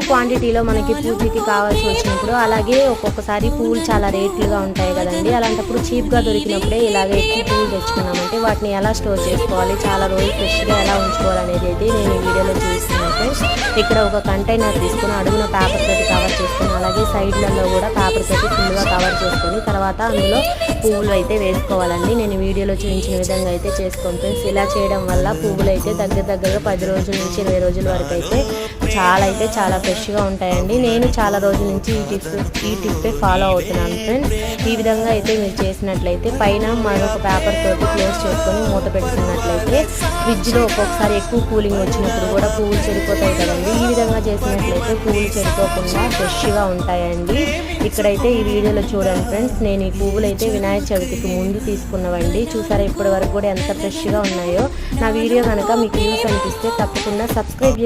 క్వాంటిటీలో మనకి పూజకి కావాల్సి వచ్చినప్పుడు, అలాగే ఒక్కొక్కసారి పూలు చాలా రేట్లుగా ఉంటాయి కదండి, అలాంటప్పుడు చీప్గా దొరికినప్పుడే ఇలాగే ఎక్కువ పూలు తెచ్చుకున్నామంటే వాటిని ఎలా స్టోర్ చేసుకోవాలి, చాలా రోజులు ఫ్రెష్గా ఎలా ఉంచుకోవాలనేది అయితే నేను ఈ వీడియోలో చూస్తున్నాను ఫ్రెండ్స్. ఇక్కడ ఒక కంటైనర్ తీసుకుని అడుగున పేపర్ తోటి కవర్ చేసుకుని, అలాగే సైడ్లలో కూడా పేపర్ తోటి ఫుల్గా కవర్ చేసుకొని తర్వాత అందులో పువ్వులు అయితే వేసుకోవాలండి. నేను వీడియోలో చూపించిన విధంగా అయితే చేసుకోండి ఫ్రెండ్స్. ఇలా చేయడం వల్ల పువ్వులు అయితే దగ్గరగా 10 రోజుల నుంచి 20 రోజుల వరకు అయితే చాలా ఫ్రెష్గా ఉంటాయండి. నేను చాలా రోజుల నుంచి ఈ టిప్పే ఫాలో అవుతున్నాను ఫ్రెండ్స్. ఈ విధంగా అయితే మీరు చేసినట్లయితే పైన మరొక పేపర్ తోటి క్లోజ్ చేసుకొని మూత పెట్టుకున్నట్లయితే ఫ్రిడ్జ్లో ఒక్కొక్కసారి ఎక్కువ కూలింగ్ వచ్చినప్పుడు కూడా పువ్వులు చెడిపోతాయి కదండి. ఈ విధంగా చేసినట్లయితే పువ్వులు చెడిపోకుండా ఫ్రెష్గా ఉంటాయండి. ఇక్కడైతే ఈ వీడియోలో చూడండి ఫ్రెండ్స్, నేను ఈ పువ్వులు అయితే వినాయక చవితికి ముందు తీసుకున్నవండి. చూసారా ఇప్పటి వరకు కూడా ఎంత ఫ్రెష్గా ఉన్నాయో. నా వీడియో కనుక మీకు యూస్ అనిపిస్తే తప్పకుండా సబ్స్క్రైబ్